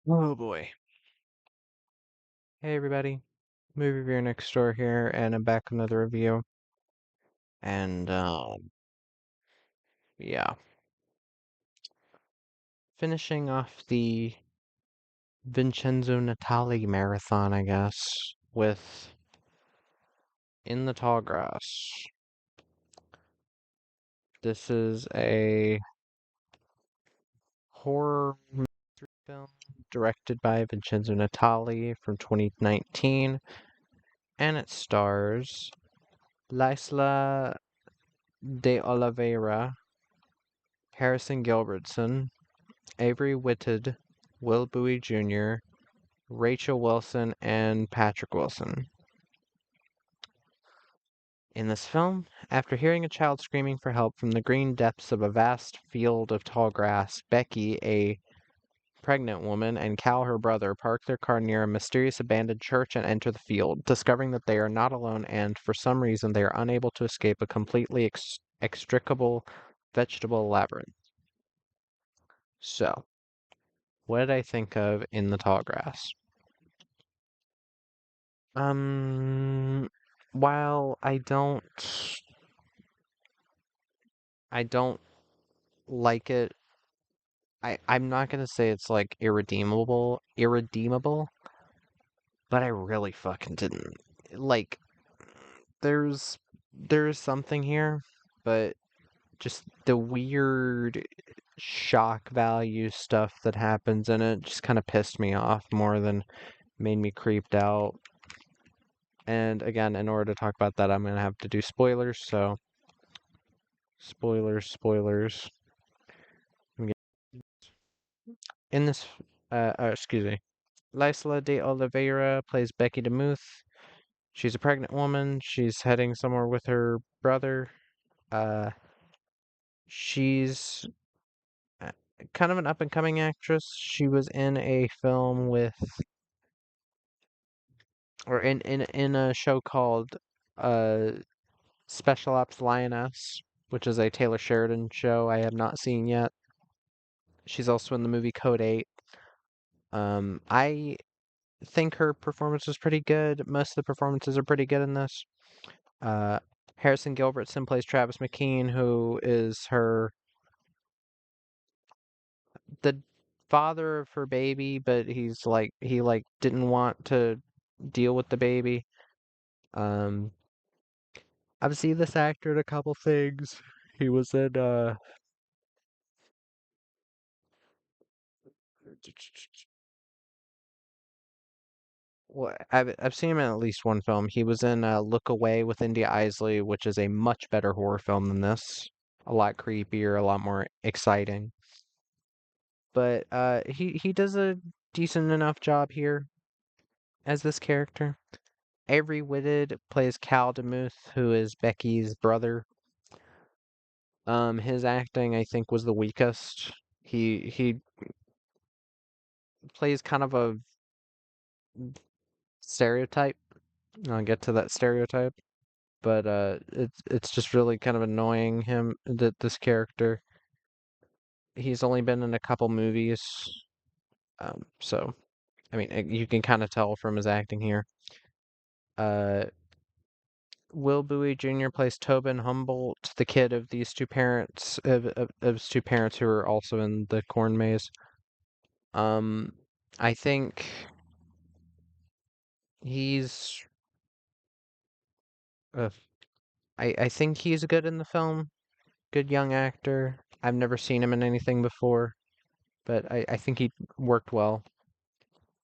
Oh boy. Hey everybody, Movie Reviewer next door here, and I'm back with another review. And yeah, finishing off the Vincenzo Natali marathon, I guess, with In the Tall Grass. This is a horror mystery film directed by Vincenzo Natali from 2019, and it stars Laisla de Oliveira, Harrison Gilbertson, Avery Whitted, Will Bowie Jr., Rachel Wilson, and Patrick Wilson. In this film, after hearing a child screaming for help from the green depths of a vast field of tall grass, Becky, a pregnant woman, and Cal, her brother, park their car near a mysterious abandoned church and enter the field, discovering that they are not alone and, for some reason, they are unable to escape a completely extricable vegetable labyrinth. So, what did I think of In the Tall Grass? Um, while I don't like it, I'm not gonna say it's like irredeemable, but I really fucking didn't. Like, there's there's something here, but just the weird shock value stuff that happens in it just kind of pissed me off more than made me creeped out. And again, in order to talk about that, I'm gonna have to do spoilers, so spoilers. In this, excuse me, Lysla de Oliveira plays Becky DeMuth. She's a pregnant woman. She's heading somewhere with her brother. Uh, she's uh, kind of an up and coming actress. She was in a film with, or in a show called uh, Special Ops Lioness, which is a Taylor Sheridan show I have not seen yet. She's also in the movie Code 8. I think her performance was pretty good. Most of the performances are pretty good in this. Uh, Harrison Gilbertson plays Travis McKean, who is the father of her baby, but he didn't want to deal with the baby. Um, I've seen this actor in a couple things. He was in well, I've seen him in at least one film. He was in Look Away with India Isley, which is a much better horror film than this. A lot creepier, a lot more exciting. But he does a decent enough job here as this character. Avery Whitted plays Cal DeMuth, who is Becky's brother. His acting I think was the weakest. He plays kind of a stereotype. I'll get to that stereotype, but it's just really kind of annoying him that this character. He's only been in a couple movies, so I mean you can kind of tell from his acting here. Uh, Will Bowie Jr. plays Tobin Humboldt, the kid of these two parents of his two parents who are also in the corn maze. Um, I think he's uh, I think he's good in the film. Good young actor. I've never seen him in anything before, but I think he worked well.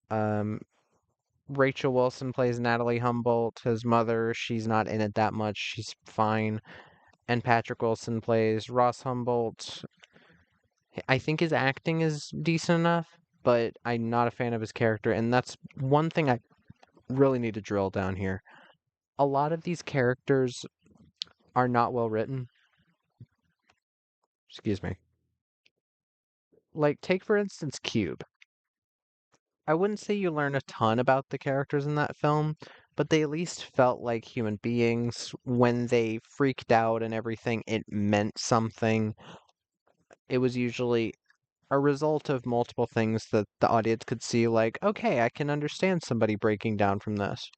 Um, Rachel Wilson plays Natalie Humboldt, his mother. She's not in it that much. She's fine. And Patrick Wilson plays Ross Humboldt. I think his acting is decent enough, but I'm not a fan of his character, and that's one thing I really need to drill down here. A lot of these characters are not well written. Excuse me. Like, take for instance Cube. I wouldn't say you learn a ton about the characters in that film, but they at least felt like human beings. When they freaked out and everything, it meant something. It was usually a result of multiple things that the audience could see, like, okay, I can understand somebody breaking down from this.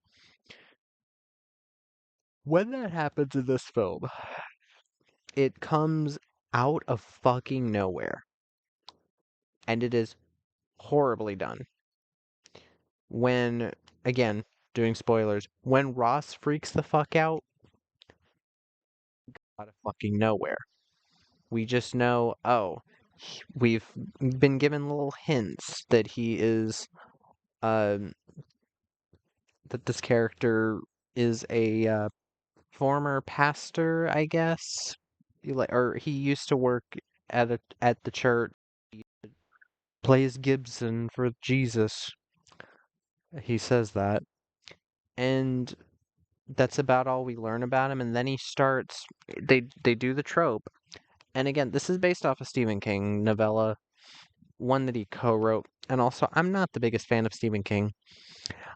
When that happens in this film, it comes out of fucking nowhere, and it is horribly done. When, again, doing spoilers, when Ross freaks the fuck out of fucking nowhere. We just know, oh, we've been given little hints that he is, um, that this character is a former pastor, I guess. Or he used to work at the church. He plays Gibson for Jesus. He says that, and that's about all we learn about him. And then he starts. They do the trope, and again, this is based off a Stephen King novella, one that he co-wrote. And also, I'm not the biggest fan of Stephen King.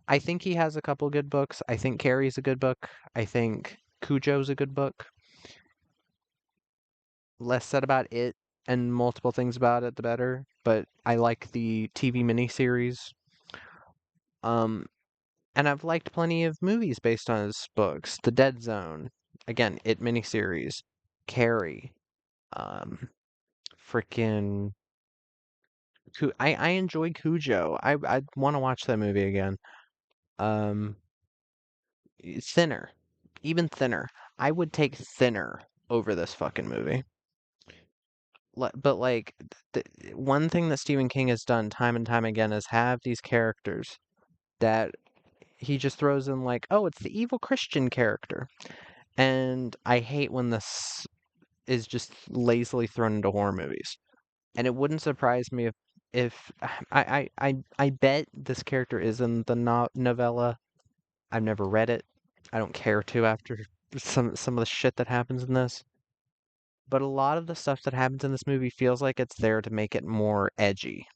I think he has a couple good books. I think Carrie's a good book. I think Cujo's a good book. Less said about it and multiple things about it, the better. But I like the TV miniseries. Um, and I've liked plenty of movies based on his books. The Dead Zone, again, it miniseries. Carrie, um, freaking. I enjoy Cujo. I want to watch that movie again. Um, Thinner, even Thinner. I would take Thinner over this fucking movie. But like the one thing that Stephen King has done time and time again is have these characters that he just throws in like, oh, it's the evil Christian character. And I hate when this is just lazily thrown into horror movies. And it wouldn't surprise me if I bet this character is in the novella. I've never read it. I don't care to after some of the shit that happens in this. But a lot of the stuff that happens in this movie feels like it's there to make it more edgy.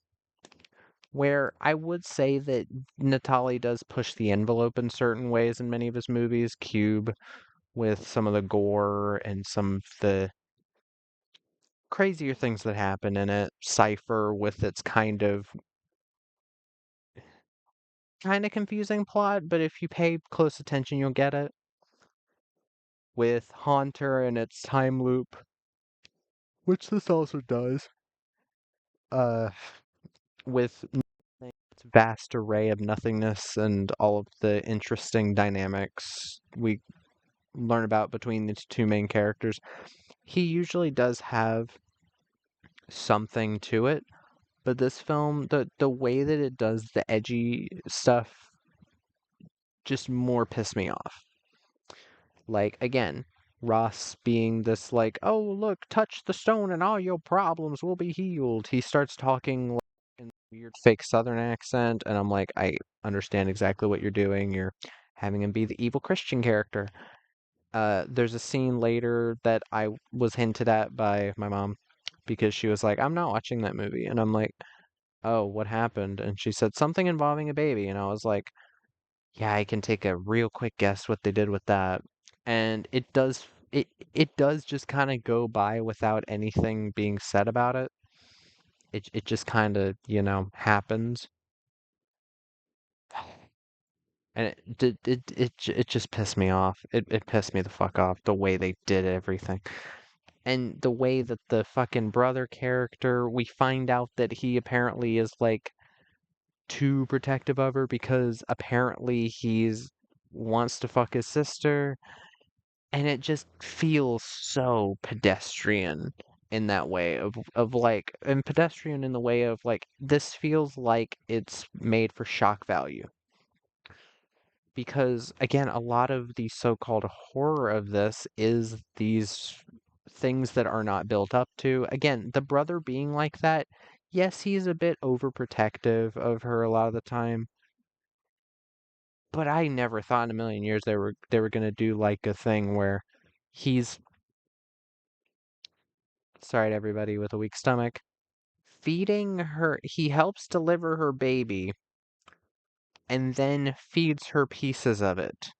Where I would say that Natali does push the envelope in certain ways in many of his movies. Cube with some of the gore and some of the crazier things that happen in it. Cypher with its kind of confusing plot, but if you pay close attention, you'll get it. With Haunter and its time loop, which this also does. Uh, with its vast array of nothingness and all of the interesting dynamics we learn about between the two main characters, he usually does have something to it. But this film, the way that it does the edgy stuff, just more pissed me off. Like, again, Ross being this, like, oh, look, touch the stone and all your problems will be healed. He starts talking like, in a weird fake Southern accent, and I'm like, I understand exactly what you're doing. You're having him be the evil Christian character. There's a scene later that I was hinted at by my mom because she was like, I'm not watching that movie. And I'm like, oh, what happened? And she said, something involving a baby. And I was like, yeah, I can take a real quick guess what they did with that. And it does just kind of go by without anything being said about it. It just kind of, happens. And it just pissed me off. It pissed me the fuck off the way they did everything. And the way that the fucking brother character, we find out that he apparently is like too protective of her because apparently he's wants to fuck his sister, and it just feels so pedestrian in that way of like, and pedestrian in the way of like, this feels like it's made for shock value. Because again, a lot of the so-called horror of this is these things that are not built up to. Again, the brother being like that, yes, he's a bit overprotective of her a lot of the time, but I never thought in a million years they were gonna do like a thing where he's, sorry to everybody with a weak stomach, feeding her, he helps deliver her baby and then feeds her pieces of it,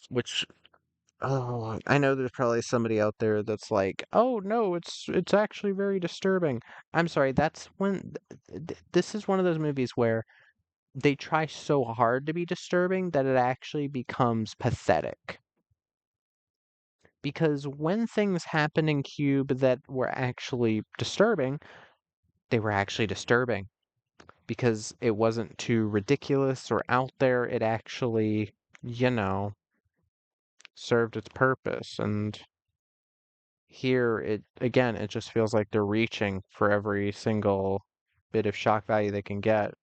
which Oh, I know there's probably somebody out there that's like, "Oh no, it's actually very disturbing." I'm sorry, that's when this is one of those movies where they try so hard to be disturbing that it actually becomes pathetic. Because when things happen in Cube that were actually disturbing, they were actually disturbing because it wasn't too ridiculous or out there. It actually, you know, served its purpose. And here, it just feels like they're reaching for every single bit of shock value they can get.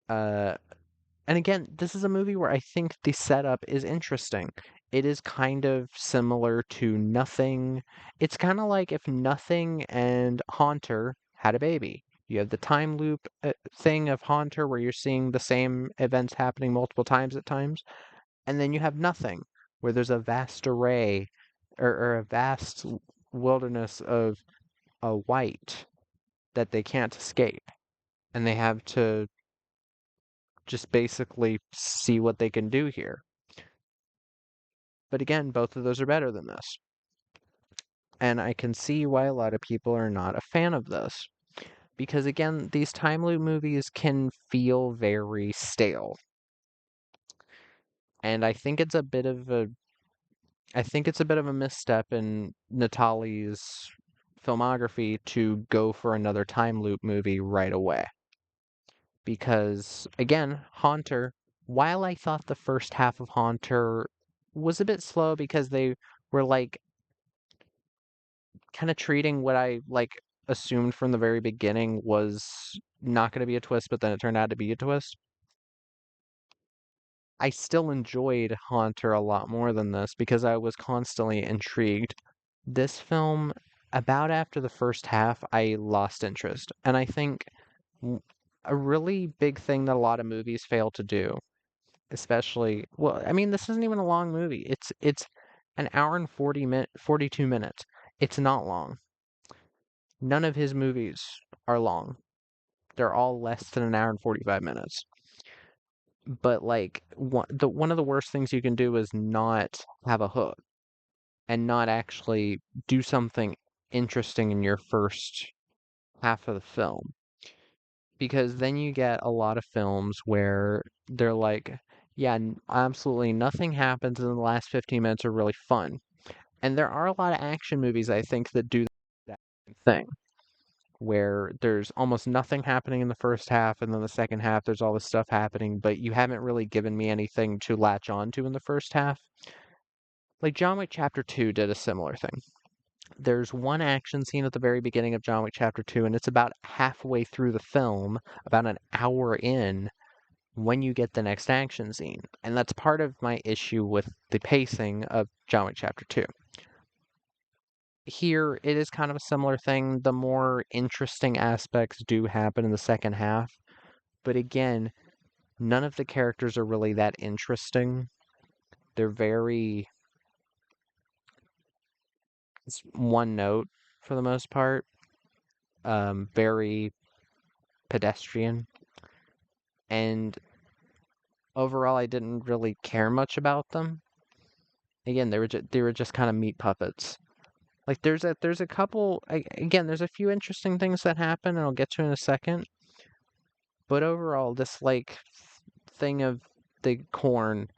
Uh, And again, this is a movie where I think the setup is interesting. It is kind of similar to Nothing. It's kind of like if Nothing and Haunter had a baby. You have the time loop thing of Haunter where you're seeing the same events happening multiple times at times. And then you have Nothing, where there's a vast array or a vast wilderness of a white that they can't escape. And they have to just basically see what they can do here. But again, both of those are better than this. And I can see why a lot of people are not a fan of this. Because again, these time loop movies can feel very stale. And I think it's a bit of a misstep in Natalie's filmography to go for another time loop movie right away. Because again, Haunter, while I thought the first half of Haunter was a bit slow because they were like kind of treating what I like assumed from the very beginning was not going to be a twist, but then it turned out to be a twist. I still enjoyed Haunter a lot more than this because I was constantly intrigued. This film, about after the first half, I lost interest. And I think a really big thing that a lot of movies fail to do, especially, well, I mean, this isn't even a long movie. It's an hour and 42 minutes. It's not long. None of his movies are long. They're all less than an hour and 45 minutes. But like one of the worst things you can do is not have a hook and not actually do something interesting in your first half of the film. Because then you get a lot of films where they're like, yeah, absolutely nothing happens and the last 15 minutes are really fun. And there are a lot of action movies I think that do that thing, where there's almost nothing happening in the first half, and then the second half, there's all this stuff happening, but you haven't really given me anything to latch on to in the first half. Like John Wick Chapter 2 did a similar thing. There's one action scene at the very beginning of John Wick Chapter 2, and it's about halfway through the film, about an hour in, when you get the next action scene. And that's part of my issue with the pacing of John Wick Chapter 2. Here, it is kind of a similar thing. The more interesting aspects do happen in the second half. But again, none of the characters are really that interesting. They're very it's one note for the most part, very pedestrian. And overall, I didn't really care much about them. Again, they were just kind of meat puppets. Like there's a couple again, there's a few interesting things that happen, and I'll get to in a second. But overall, this like thing of the corn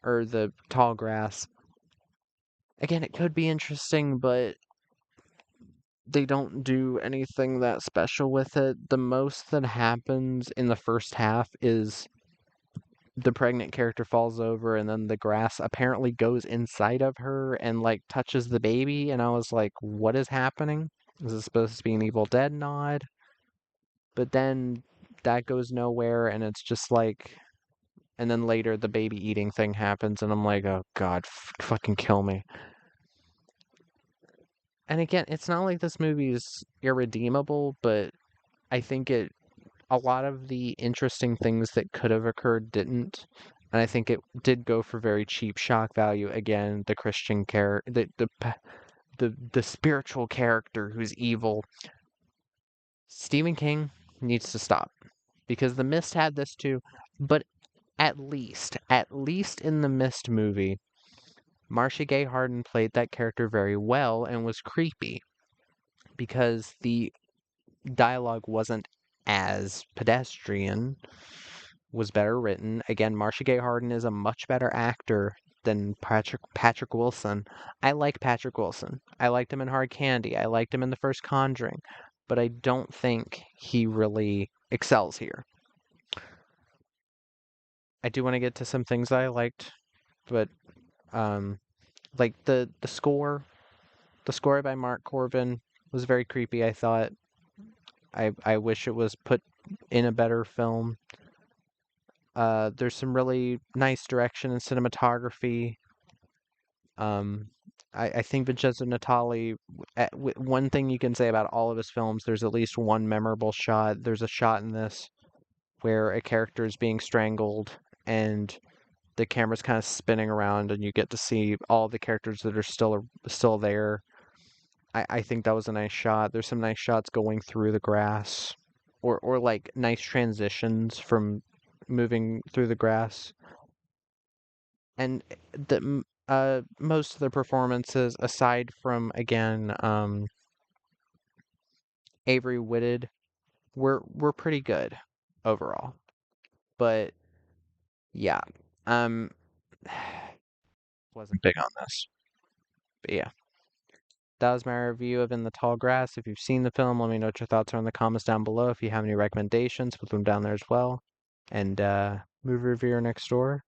or the tall grass, again, it could be interesting, but they don't do anything that special with it. The most that happens in the first half is the pregnant character falls over and then the grass apparently goes inside of her and like touches the baby, and I was like, what is happening? Is this supposed to be an Evil Dead nod? But then that goes nowhere, and it's just like, and then later the baby eating thing happens, and I'm like, oh god, fucking kill me. And again, it's not like this movie is irredeemable, but I think a lot of the interesting things that could have occurred didn't. And I think it did go for very cheap shock value. Again, the Christian character, the spiritual character who's evil. Stephen King needs to stop because The Mist had this too. But at least in the Mist movie, Marcia Gay Harden played that character very well and was creepy because the dialogue wasn't as pedestrian, was better written. Again, Marcia Gay Harden is a much better actor than Patrick Wilson. I like Patrick Wilson. I liked him in Hard Candy. I liked him in the first Conjuring, but I don't think he really excels here. I do want to get to some things that I liked, but um, like the score by Mark Corbin was very creepy. I thought I wish it was put in a better film. There's some really nice direction and cinematography. Um, I think Vincenzo Natali, one thing you can say about all of his films, there's at least one memorable shot. There's a shot in this where a character is being strangled and the camera's kind of spinning around and you get to see all the characters that are still there. I think that was a nice shot. There's some nice shots going through the grass or like nice transitions from moving through the grass. And most of the performances aside from again Avery Whitted were pretty good overall. But yeah, um wasn't big on this. But yeah, that was my review of In the Tall Grass. If you've seen the film, let me know what your thoughts are in the comments down below. If you have any recommendations, put them down there as well. And movie reviewer next door.